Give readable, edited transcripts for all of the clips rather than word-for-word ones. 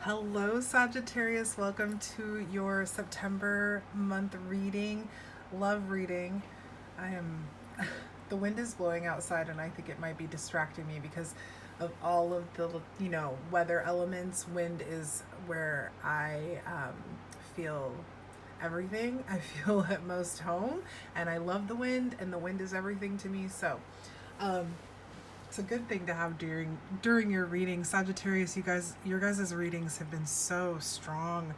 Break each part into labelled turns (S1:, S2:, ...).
S1: Hello, Sagittarius. Welcome to your September month reading, love reading. I am, the wind is blowing outside, and I think it might be distracting me because of all of the, weather elements. Wind is where I feel everything. I feel at most home, and I love the wind, and the wind is everything to me. So, it's a good thing to have during your reading. Sagittarius, your guys' readings have been so strong,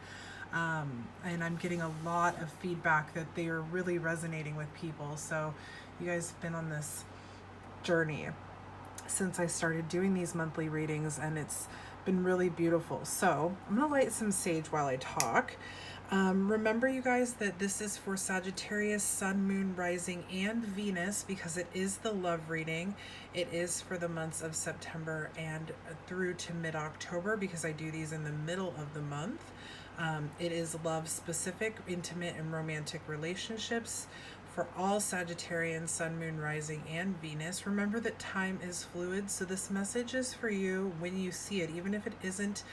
S1: and I'm getting a lot of feedback that they are really resonating with people. So you guys have been on this journey since I started doing these monthly readings, and it's been really beautiful. So I'm gonna light some sage while I talk. Remember, you guys, that this is for Sagittarius, Sun, Moon, Rising, and Venus, because it is the love reading. It is for the months of September and through to mid-October, because I do these in the middle of the month. It is love-specific, intimate, and romantic relationships for all Sagittarians, Sun, Moon, Rising, and Venus. Remember that time is fluid, so this message is for you when you see it, even if it isn't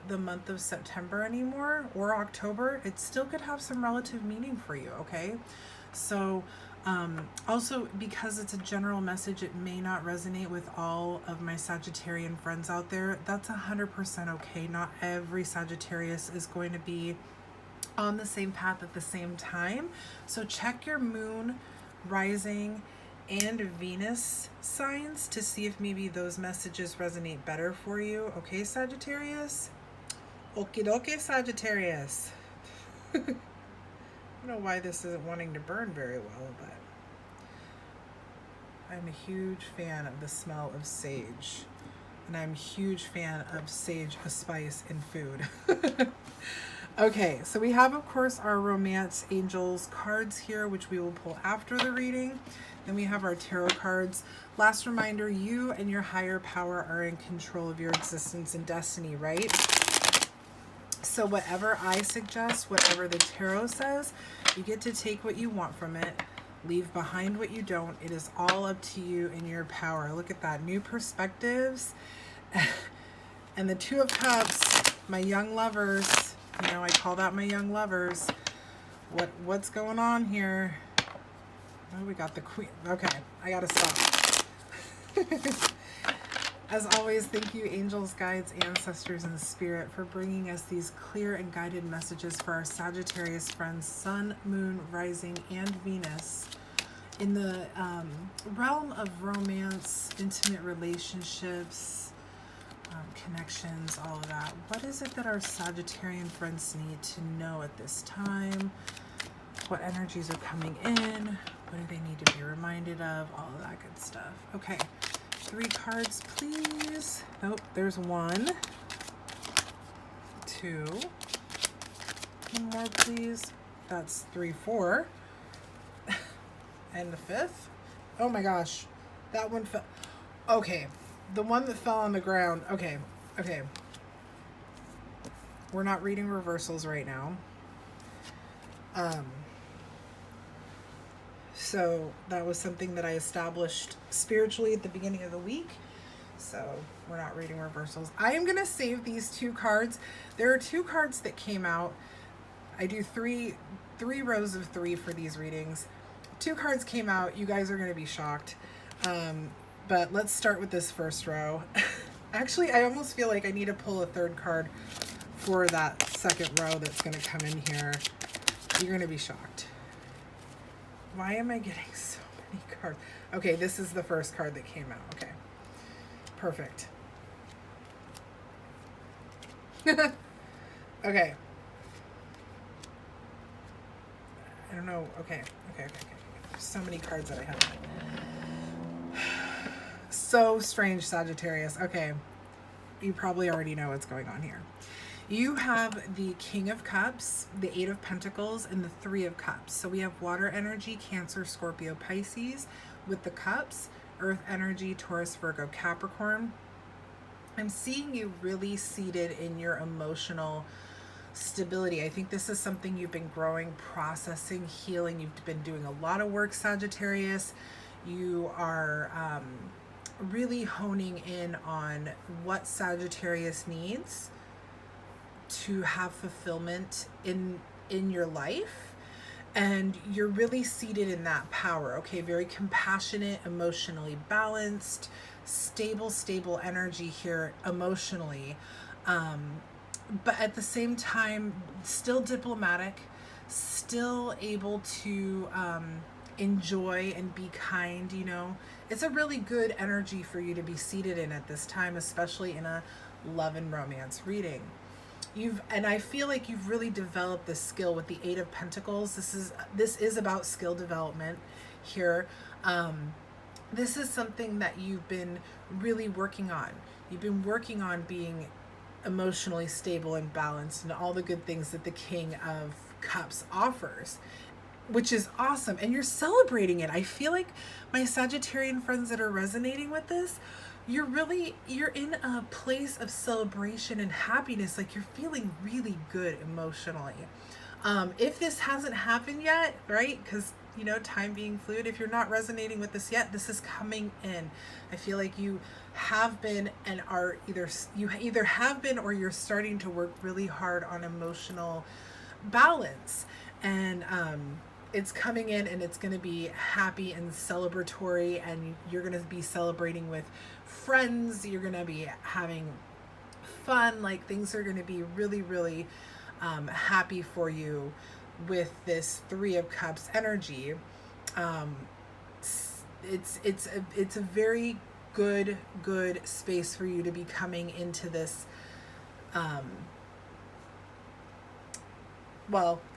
S1: the month of September anymore or October, it still could have some relative meaning for you, okay? So also, because it's a general message, it may not resonate with all of my Sagittarian friends out there. That's 100% okay. Not every Sagittarius is going to be on the same path at the same time. So check your moon, rising, and Venus signs to see if maybe those messages resonate better for you. Okay, Sagittarius? Okie dokie, Sagittarius. I don't know why this isn't wanting to burn very well, but I'm a huge fan of the smell of sage. And I'm a huge fan of sage, a spice in food. Okay, so we have, of course, our Romance Angels cards here, which we will pull after the reading. Then we have our tarot cards. Last reminder, you and your higher power are in control of your existence and destiny, right? So whatever I suggest, whatever the tarot says, you get to take what you want from it, leave behind what you don't. It is all up to you and your power. Look at that, new perspectives. And the Two of Cups, my young lovers, I call that my young lovers. What's going on here? Oh, we got the Queen. Okay, I gotta stop. As always, thank you, angels, guides, ancestors, and spirit, for bringing us these clear and guided messages for our Sagittarius friends, Sun, Moon, Rising, and Venus. In the realm of romance, intimate relationships, connections, all of that, what is it that our Sagittarian friends need to know at this time? What energies are coming in? What do they need to be reminded of? All of that good stuff. Okay. 3 cards, please. Nope, there's 1, 2, 1 more, please. That's 3, 4, and the 5th. Oh my gosh, that one fell. Okay, the one that fell on the ground. Okay. We're not reading reversals right now. So that was something that I established spiritually at the beginning of the week. So we're not reading reversals. I am going to save these 2 cards. There are 2 cards that came out. I do three rows of 3 for these readings. 2 cards came out. You guys are going to be shocked. But let's start with this first row. Actually, I almost feel like I need to pull a 3rd card for that 2nd row that's going to come in here. You're going to be shocked. Why am I getting so many cards? Okay, this is the first card that came out. Okay, perfect. Okay. I don't know. Okay. There's so many cards that I have. So strange, Sagittarius. Okay, you probably already know what's going on here. You have the King of Cups, the 8 of Pentacles, and the 3 of Cups. So we have water energy, Cancer, Scorpio, Pisces with the cups, earth energy, Taurus, Virgo, Capricorn. I'm seeing you really seated in your emotional stability. I think this is something you've been growing, processing, healing. You've been doing a lot of work, Sagittarius. You are really honing in on what Sagittarius needs to have fulfillment in your life, and you're really seated in that power. Okay, very compassionate, emotionally balanced, stable energy here emotionally, but at the same time still diplomatic, still able to enjoy and be kind. You know, it's a really good energy for you to be seated in at this time, especially in a love and romance reading. And I feel like you've really developed this skill with the Eight of Pentacles. This is about skill development here. This is something that you've been really working on. You've been working on being emotionally stable and balanced, and all the good things that the King of Cups offers, which is awesome. And you're celebrating it. I feel like my Sagittarian friends that are resonating with this, you're in a place of celebration and happiness. Like, you're feeling really good emotionally. If this hasn't happened yet, right? Because, you know, time being fluid, if you're not resonating with this yet, this is coming in. I feel like you have been and are either have been or you're starting to work really hard on emotional balance. And it's coming in, and it's going to be happy and celebratory, and you're going to be celebrating with friends. You're going to be having fun. Like, things are going to be really happy for you with this Three of Cups energy. It's a very good space for you to be coming into this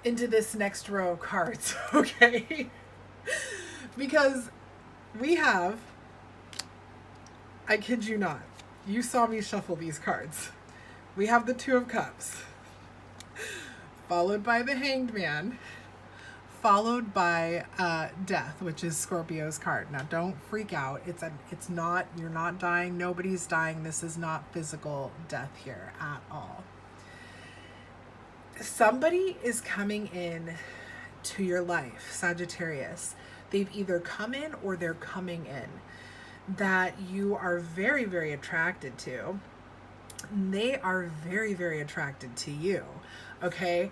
S1: into this next row of cards. Okay. Because we have, I kid you not, you saw me shuffle these cards. We have the Two of Cups, followed by the Hanged Man, followed by Death, which is Scorpio's card. Now, don't freak out. It's not, you're not dying. Nobody's dying. This is not physical death here at all. Somebody is coming in to your life, Sagittarius. They've either come in or they're coming in that you are very attracted to. They are very attracted to you. Okay,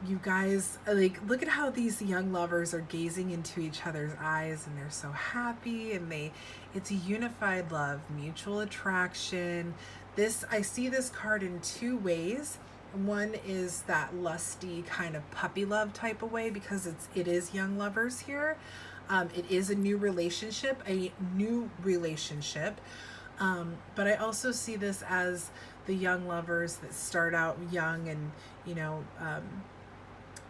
S1: you guys, like, look at how these young lovers are gazing into each other's eyes, and they're so happy, and it's a unified love, mutual attraction. I see this card in two ways. One is that lusty kind of puppy love type of way, because it is young lovers here. It is a new relationship. But I also see this as the young lovers that start out young and, you know,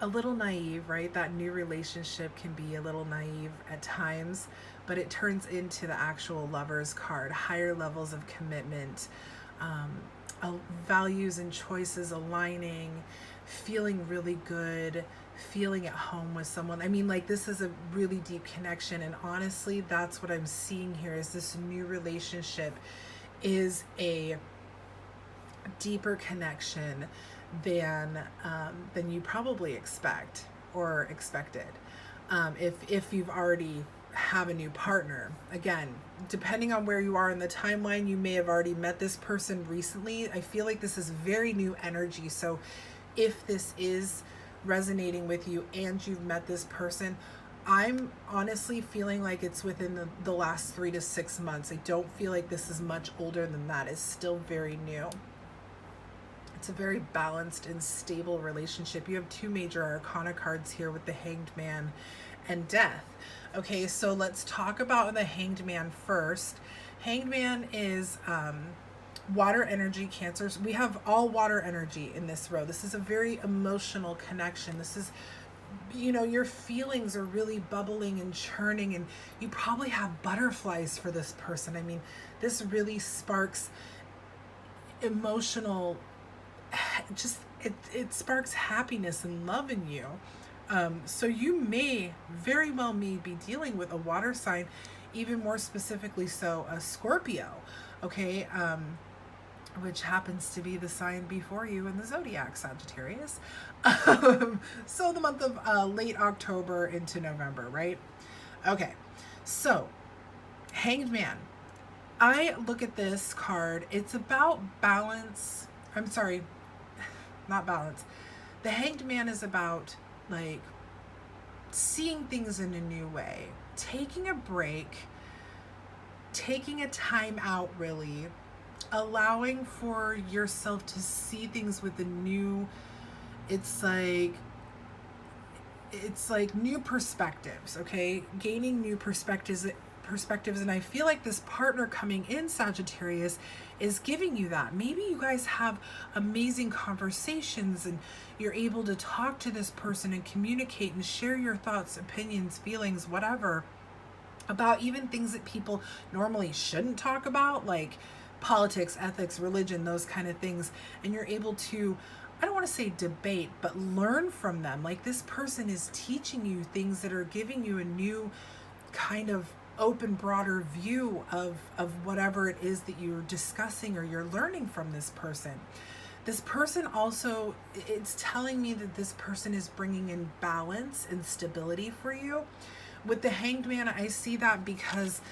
S1: a little naive, right? That new relationship can be a little naive at times, but it turns into the actual lovers card, higher levels of commitment, values and choices aligning, feeling really good, feeling at home with someone. I mean, like, this is a really deep connection, and honestly, that's what I'm seeing here. Is this new relationship is a deeper connection than you probably expect or expected. If you've already have a new partner. Again, depending on where you are in the timeline, you may have already met this person recently. I feel like this is very new energy. So if this is resonating with you and you've met this person, I'm honestly feeling like it's within the last 3 to 6 months. I don't feel like this is much older than that. It's still very new. It's a very balanced and stable relationship. You have two major arcana cards here with the Hanged Man and Death. Okay, so let's talk about the Hanged Man first. Hanged Man is water energy, Cancers. We have all water energy in this row. This is a very emotional connection. This is, you know, your feelings are really bubbling and churning, and you probably have butterflies for this person. I mean, this really sparks emotional, it sparks happiness and love in you. So you may very well be dealing with a water sign, even more specifically so a Scorpio, okay, which happens to be the sign before you in the zodiac, Sagittarius. So the month of late October into November, right? Okay, so Hanged Man. I look at this card, it's about balance. I'm sorry, not balance. The Hanged Man is about like seeing things in a new way, taking a break, taking a time out, really, allowing for yourself to see things with a new, it's like new perspectives, okay? Gaining new perspectives, and I feel like this partner coming in, Sagittarius, is giving you that. Maybe you guys have amazing conversations and you're able to talk to this person and communicate and share your thoughts, opinions, feelings, whatever, about even things that people normally shouldn't talk about, like politics, ethics, religion, those kind of things. And you're able to, I don't want to say debate, but learn from them. Like this person is teaching you things that are giving you a new kind of open, broader view of whatever it is that you're discussing or you're learning from this person. This person also, it's telling me that this person is bringing in balance and stability for you. With the Hanged Man, I see that because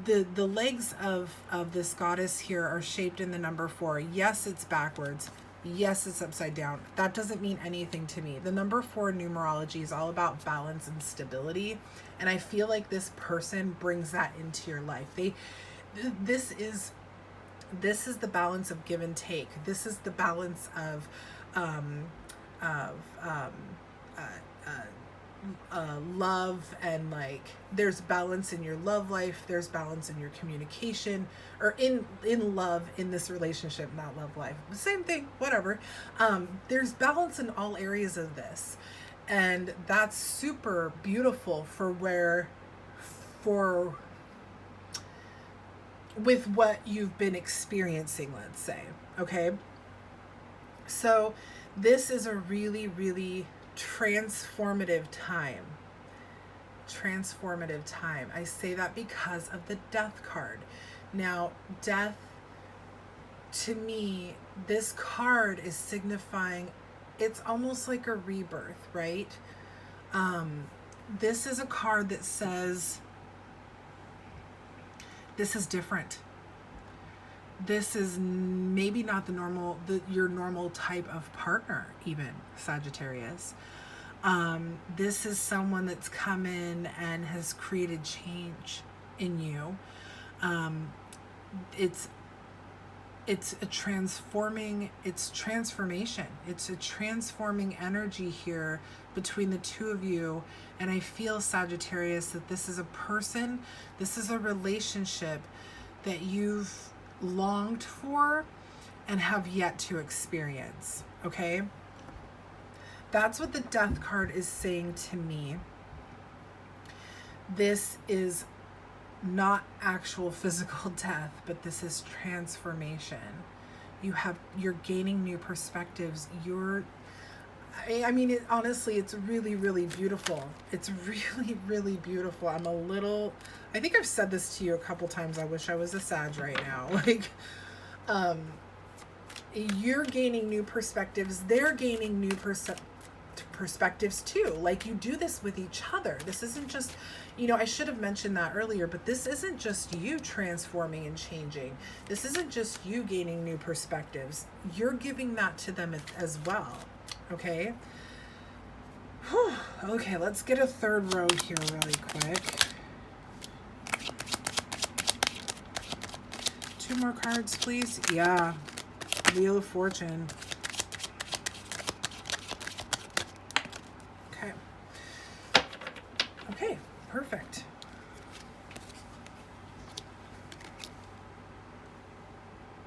S1: the legs of this goddess here are shaped in the number 4. Yes, it's backwards. Yes, it's upside down. That doesn't mean anything to me. The number 4 numerology is all about balance and stability. And I feel like this person brings that into your life. This is the balance of give and take. This is the balance of love, and like there's balance in your love life, there's balance in your communication, or in love, in this relationship, not love life, same thing, whatever. There's balance in all areas of this, and that's super beautiful with what you've been experiencing, let's say. Okay, so this is a really, really transformative time. I say that because of the Death card. Now, death, to me, this card is signifying, it's almost like a rebirth, right? This is a card that says this is different. This is maybe not your normal type of partner, even, Sagittarius. This is someone that's come in and has created change in you. It's transformation. It's a transforming energy here between the two of you. And I feel, Sagittarius, that this is a person, this is a relationship that you've longed for and have yet to experience. Okay? That's what the Death card is saying to me. This is not actual physical death, but this is transformation. You're gaining new perspectives. Honestly, it's really, really beautiful. It's really, really beautiful. I think I've said this to you a couple times. I wish I was a Sag right now. You're gaining new perspectives. They're gaining new perspectives too. Like, you do this with each other. This isn't just, I should have mentioned that earlier, but this isn't just you transforming and changing. This isn't just you gaining new perspectives. You're giving that to them as well. Okay? Whew. Okay, let's get a third row here really quick. 2 more cards, please. Yeah. Wheel of Fortune. Okay, perfect.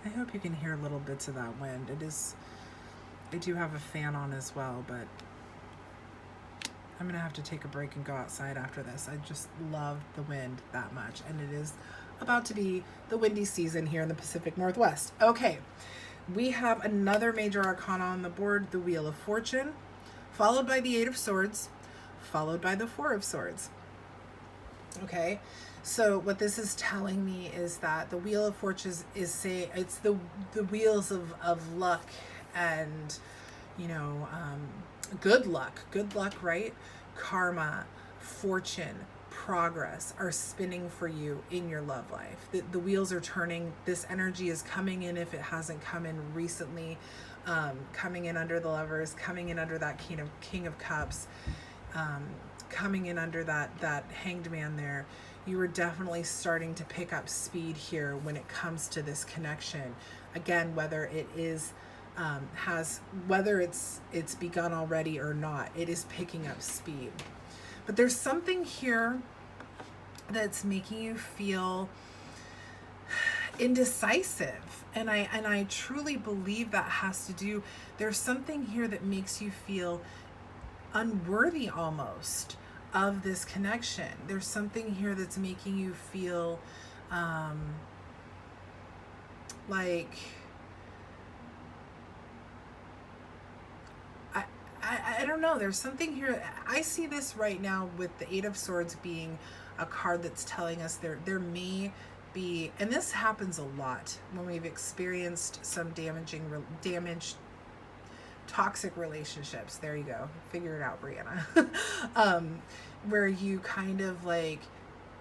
S1: I hope you can hear little bits of that wind. I do have a fan on as well, but I'm gonna have to take a break and go outside after this. I just love the wind that much, and it is about to be the windy season here in the Pacific Northwest. Okay, we have another major arcana on the board, the Wheel of Fortune, followed by the 8 of Swords, followed by the 4 of Swords. Okay, so what this is telling me is that the Wheel of Fortune is saying it's the wheels of luck and, good luck, right? Karma, fortune, progress are spinning for you in your love life. The wheels are turning. This energy is coming in if it hasn't come in recently, coming in under the Lovers, coming in under that King of Cups, coming in under that Hanged Man there. You are definitely starting to pick up speed here when it comes to this connection. Again, whether it is whether it's begun already or not, it is picking up speed. But there's something here that's making you feel indecisive, and I truly believe that has to do, there's something here that makes you feel unworthy almost of this connection. There's something here that's making you feel like I don't know. There's something here. I see this right now with the Eight of Swords being a card that's telling us there may be, and this happens a lot when we've experienced some damaged toxic relationships. There you go. Figure it out, Briana. Where you kind of like,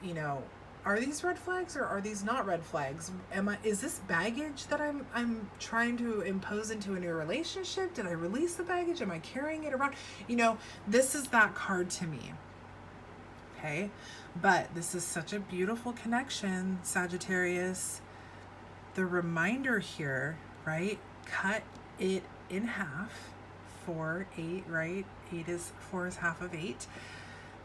S1: you know, are these red flags or are these not red flags? Is this baggage that I'm trying to impose into a new relationship? Did I release the baggage? Am I carrying it around? You know, this is that card to me. Okay. But this is such a beautiful connection, Sagittarius. The reminder here, right? Cut it in half. 4, 8, right? 4 is half of 8.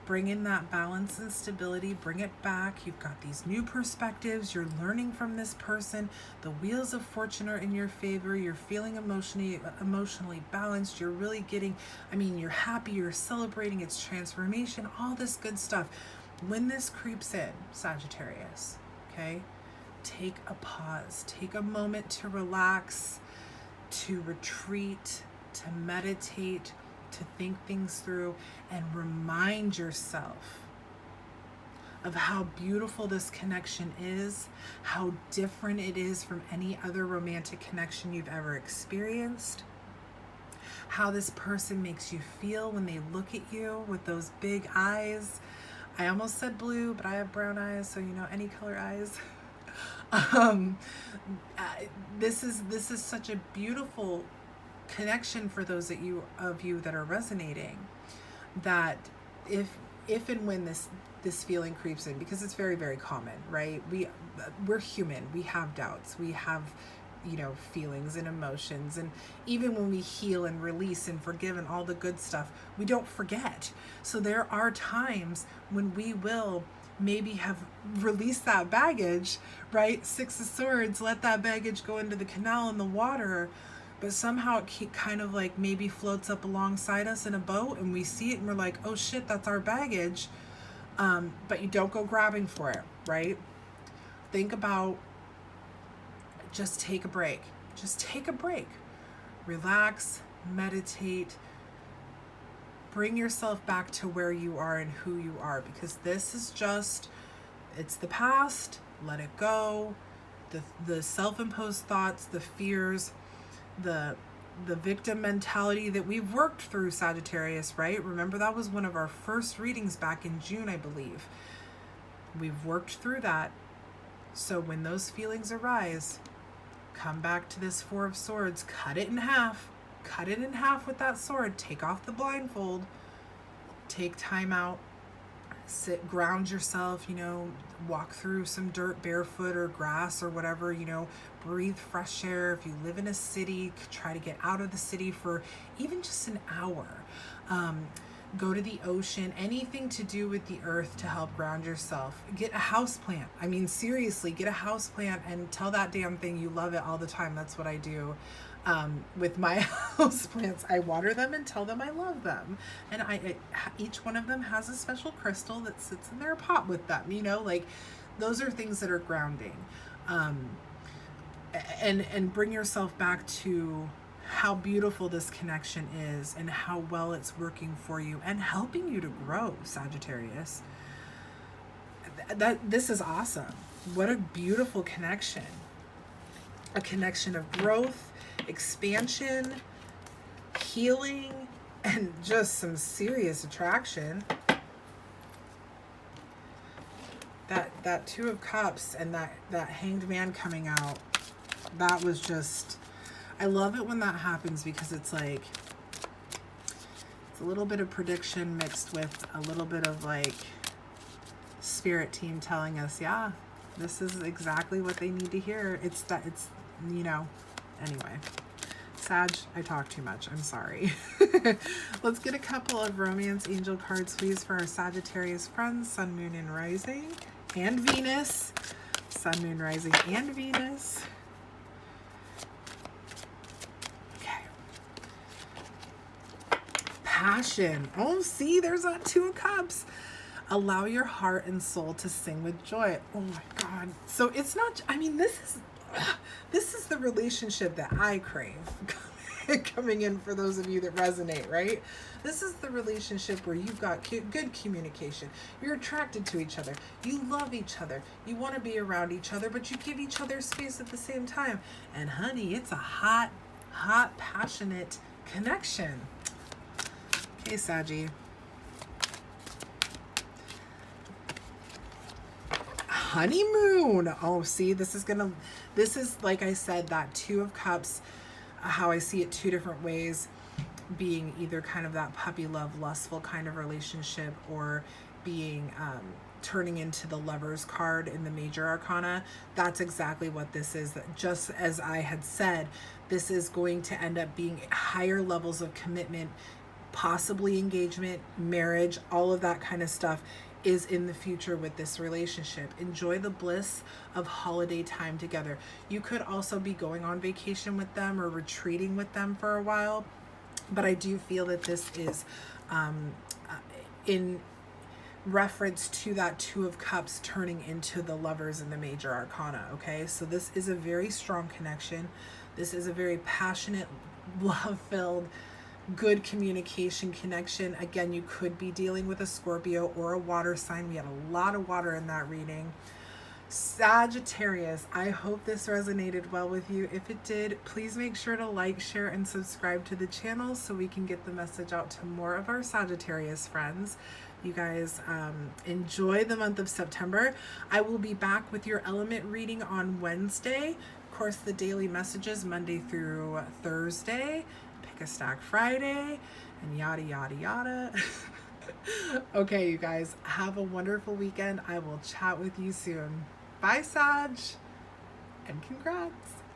S1: Bring in that balance and stability, bring it back. You've got these new perspectives. You're learning from this person. The wheels of fortune are in your favor. You're feeling emotionally balanced. You're really getting, you're happy, you're celebrating its transformation, all this good stuff. When this creeps in, Sagittarius, okay, take a pause, take a moment to relax, to retreat, to meditate, to think things through, and remind yourself of how beautiful this connection is, how different it is from any other romantic connection you've ever experienced, how this person makes you feel when they look at you with those big eyes. I almost said blue, but I have brown eyes, so any color eyes. This is such a beautiful connection for those of you that are resonating, that if and when this feeling creeps in, because it's very, very common, right? We're human. We have doubts. We have feelings and emotions, and even when we heal and release and forgive and all the good stuff, we don't forget. So there are times when we will maybe have released that baggage, right? 6 of Swords, let that baggage go into the canal in the water, but somehow it kind of like maybe floats up alongside us in a boat, and we see it and we're like, oh shit, that's our baggage. But you don't go grabbing for it, right? Think about, just take a break. Just take a break. Relax, meditate, bring yourself back to where you are and who you are, because this is just, it's the past. Let it go. The self-imposed thoughts, the fears, the victim mentality that we've worked through, Sagittarius, right? Remember, that was one of our first readings back in June, I believe. We've worked through that. So when those feelings arise, come back to this 4 of Swords, cut it in half. Cut it in half with that sword. Take off the blindfold. Take time out. Sit, ground yourself, walk through some dirt barefoot or grass or whatever, breathe fresh air. If you live in a city, try to get out of the city for even just an hour. Go to the ocean, anything to do with the earth to help ground yourself. Get a house plant. Seriously, get a house plant and tell that damn thing you love it all the time. That's what I do. With my house plants, I water them and tell them I love them, and each one of them has a special crystal that sits in their pot with them. Those are things that are grounding, and bring yourself back to how beautiful this connection is and how well it's working for you and helping you to grow, Sagittarius. This is awesome. What a beautiful connection. A connection of growth, expansion, healing, and just some serious attraction. that Two of Cups and that Hanged Man coming out, that was just, I love it when that happens, because it's like, it's a little bit of prediction mixed with a little bit of like spirit team telling us, yeah, this is exactly what they need to hear. It's, you know, anyway. Sag, I talk too much. I'm sorry. Let's get a couple of romance angel cards, please, for our Sagittarius friends, Sun, Moon, and Rising, and Venus. Sun, Moon, Rising, and Venus. Okay. Passion. Oh, see, there's that Two of Cups. Allow your heart and soul to sing with joy. Oh my God. So it's not, I mean, this is the relationship that I crave coming in for those of you that resonate, right? This is the relationship where you've got good communication. You're attracted to each other. You love each other. You want to be around each other, but you give each other space at the same time. And honey, it's a hot, hot, passionate connection. Okay, Sagi. Honeymoon. Oh, see, this is like I said, that Two of Cups, how I see it two different ways, being either kind of that puppy love, lustful kind of relationship, or being turning into the Lovers card in the major arcana. That's exactly what this is. Just as I had said, this is going to end up being higher levels of commitment, possibly engagement, marriage, all of that kind of stuff is in the future with this relationship. Enjoy the bliss of holiday time together. You could also be going on vacation with them or retreating with them for a while, but I do feel that this is in reference to that Two of Cups turning into the Lovers in the major arcana. Okay, so this is a very strong connection. This is a very passionate, love-filled, good communication connection. Again, you could be dealing with a Scorpio or a water sign. We had a lot of water in that reading. Sagittarius, I hope this resonated well with you. If it did, please make sure to like, share, and subscribe to the channel so we can get the message out to more of our Sagittarius friends. You guys enjoy the month of September. I will be back with your element reading on Wednesday. Of course, the daily messages Monday through Thursday. A stack Friday, and yada yada yada. Okay, you guys, have a wonderful weekend. I will chat with you soon. Bye, Sag, and congrats.